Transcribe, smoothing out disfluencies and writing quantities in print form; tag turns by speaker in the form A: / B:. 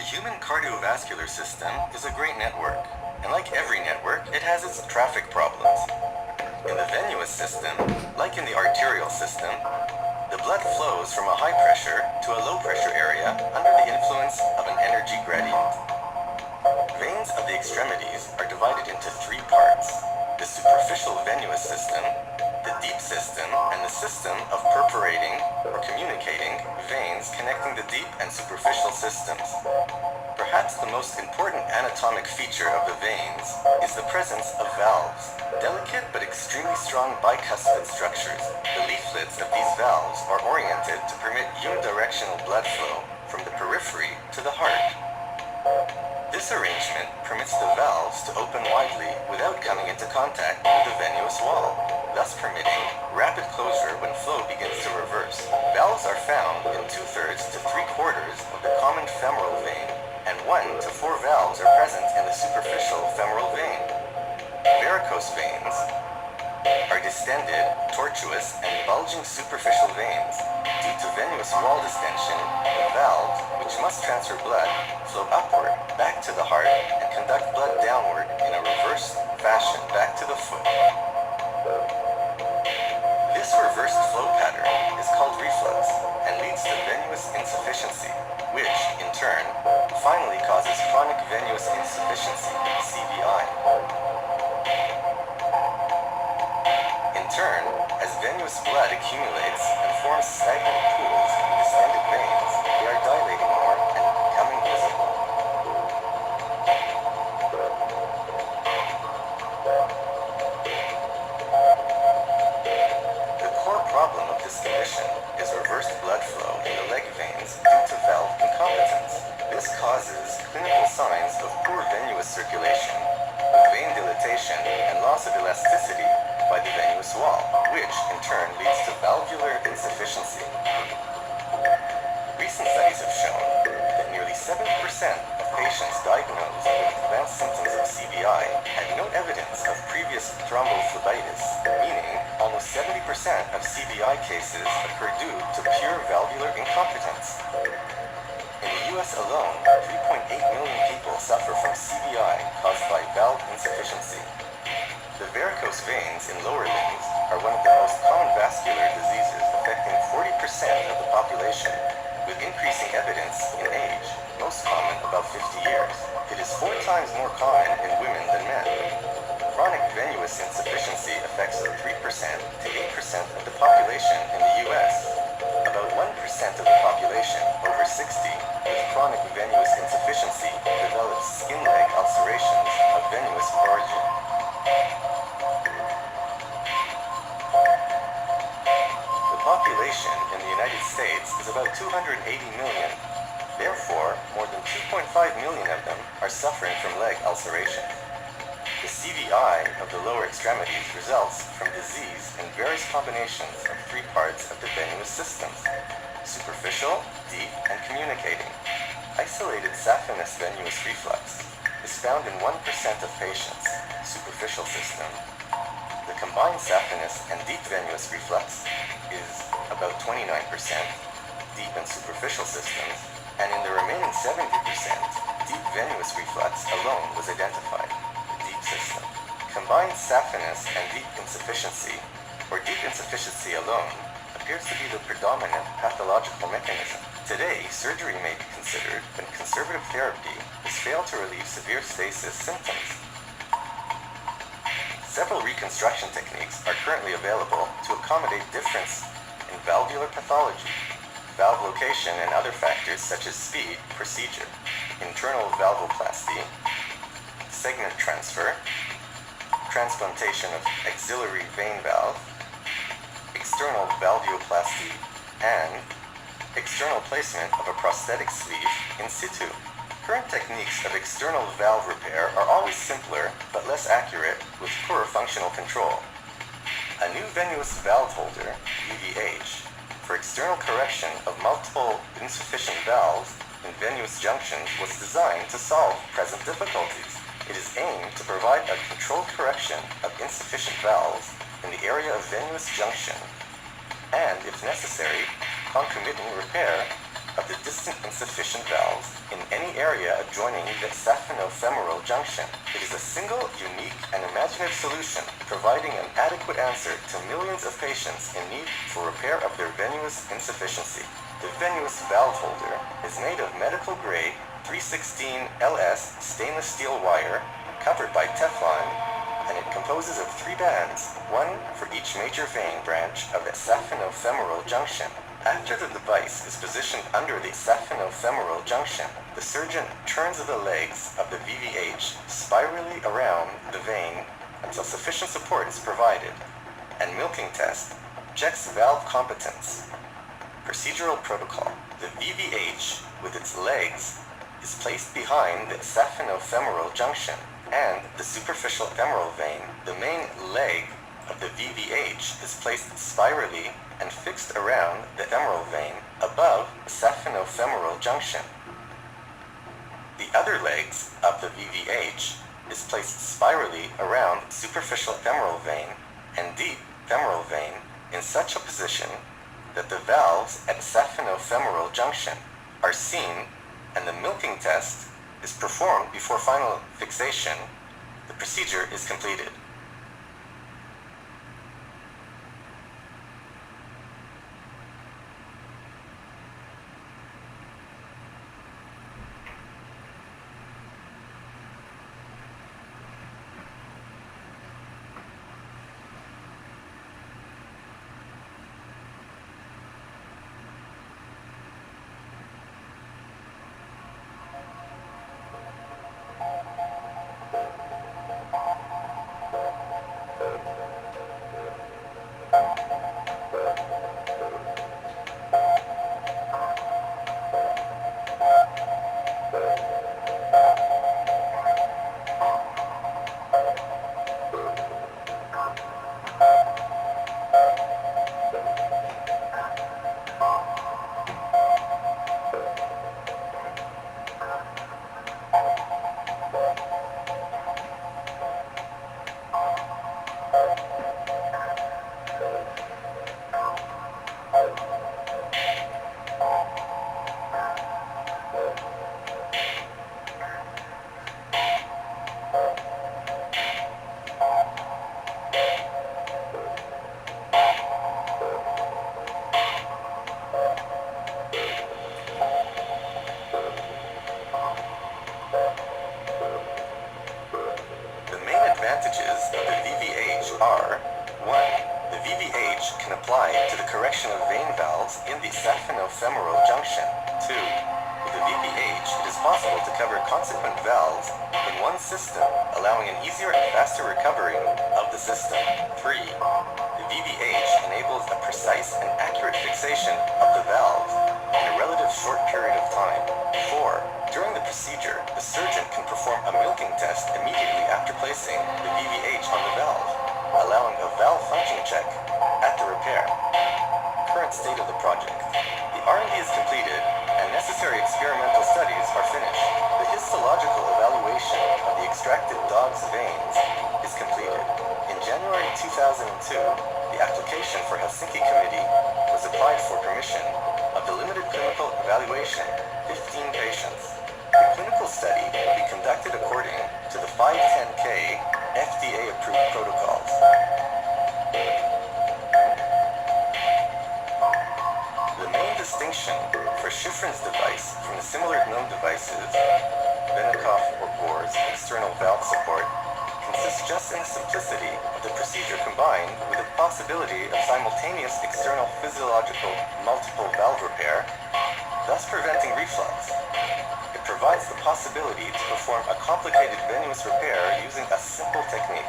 A: human cardiovascular system is a great network, and like every network, it has its traffic problems. In the venous system, like in the arterial system, the blood flows from a high pressure to a low pressure area under the influence of an energy gradient. Veins of the extremities are divided into three parts: the superficial venous system, the deep system, and the system of perforating or communicating veins connecting the deep and superficial systems. Perhaps the most important anatomic feature of the veins is the presence of valves, delicate but extremely strong bicuspid structures. The leaflets of these valves are oriented to permit unidirectional blood flow from the periphery to the heart. This arrangement permits the valves to open widely without coming into contact with the venous wall, thus permitting rapid closure when flow begins to reverse. Valves are found in 2/3 to 3/4 of the common femoral vein, and 1 to 4 valves are present in the superficial femoral vein. Varicose veins are distended, tortuous, and bulging superficial veins. Due to venous wall distension, the valves, which must transfer blood, flow upward, back to the heart, and conduct blood downward in a reversed fashion back to the foot. This reversed flow pattern is called reflux and leads to venous insufficiency, which, in turn, finally causes chronic venous insufficiency, CVI. In turn, as venous blood accumulates and forms stagnant pools in distended veins, they are dilating more and becoming visible. The core problem of this condition is reversed blood flow in the leg veins due to valve incompetence. This causes clinical signs of poor venous circulation, with vein dilatation and loss of elasticity by the venous wall, which in turn leads to valvular insufficiency. Recent studies have shown that nearly 70% of patients diagnosed with advanced symptoms of CVI had no evidence of previous thrombophlebitis, meaning almost 70% of CVI cases occur due to pure valvular incompetence. In the US alone, 3.8 million people suffer from CVI caused by valve insufficiency. The varicose veins in lower limbs are one of the most common vascular diseases affecting 40% of the population, with increasing evidence in age, most common about 50 years. It is 4 times more common in women than men. Chronic venous insufficiency affects 3% to 8% of the population in the US. About 1% of the population, over 60, with chronic venous insufficiency develops skin-leg ulcerations of venous origin. The population in the United States is about 280 million. Therefore, more than 2.5 million of them are suffering from leg ulceration. The CVI of the lower extremities results from disease in various combinations of 3 parts of the venous systems: superficial, deep, and communicating. Isolated saphenous venous reflux is found in 1% of patients, superficial system. The combined saphenous and deep venous reflux is about 29%, deep and superficial systems, and in the remaining 70%, deep venous reflux alone was identified, the deep system. Combined saphenous and deep insufficiency, or deep insufficiency alone, appears to be the predominant pathological mechanism. Today, surgery may be considered when conservative therapy has failed to relieve severe stasis symptoms. Several reconstruction techniques are currently available to accommodate difference in valvular pathology, valve location, and other factors such as speed, procedure, internal valvoplasty, segment transfer, transplantation of axillary vein valve, external valvuloplasty, and external placement of a prosthetic sleeve in situ. Current techniques of external valve repair are always simpler but less accurate with poorer functional control. A new venous valve holder, VVH, for external correction of multiple insufficient valves in venous junctions was designed to solve present difficulties. It is aimed to provide a controlled correction of insufficient valves in the area of venous junction, and, if necessary, concomitant repair of the distant insufficient valves in any area adjoining the saphenofemoral junction. It is a single, unique, and imaginative solution providing an adequate answer to millions of patients in need for repair of their venous insufficiency. The Venous valve holder is made of medical-grade 316 LS stainless steel wire covered by Teflon, and it composes of 3 bands, one for each major vein branch of the saphenofemoral junction. After the device is positioned under the saphenofemoral junction, the surgeon turns the legs of the VVH spirally around the vein until sufficient support is provided, and milking test checks valve competence. Procedural protocol. The VVH with its legs is placed behind the saphenofemoral junction and the superficial femoral vein. The main leg of the VVH is placed spirally and fixed around the femoral vein above the saphenofemoral junction. The other legs of the VVH is placed spirally around superficial femoral vein and deep femoral vein in such a position that the valves at saphenofemoral junction are seen and the milking test is performed before final fixation. The procedure is completed. Advantages of the VVH are: 1. The VVH can apply to the correction of vein valves in the saphenofemoral junction. 2. With the VVH, it is possible to cover consequent valves in one system, allowing an easier and faster recovery of the system. 3. The VVH enables a precise and accurate fixation of the valves in a relative short period of time. 4. During the procedure, the surgeon can perform a milking test immediately after placing the VVH on the valve, allowing a valve function check at the repair. Current state of the project. The R&D is completed and necessary experimental studies are finished. The histological evaluation of the extracted dog's veins is completed. In January 2002, the application for Helsinki Committee was applied for permission of the limited clinical evaluation, 15 patients. The clinical study will be conducted according to the 510(k) FDA-approved protocols. The main distinction for Schifrin's device from the similar known devices, Venous or Bohr's external valve support, consists just in the simplicity of the procedure combined with the possibility of simultaneous external physiological multiple valve repair, thus preventing reflux. Provides the possibility to perform a complicated venous repair using a simple technique.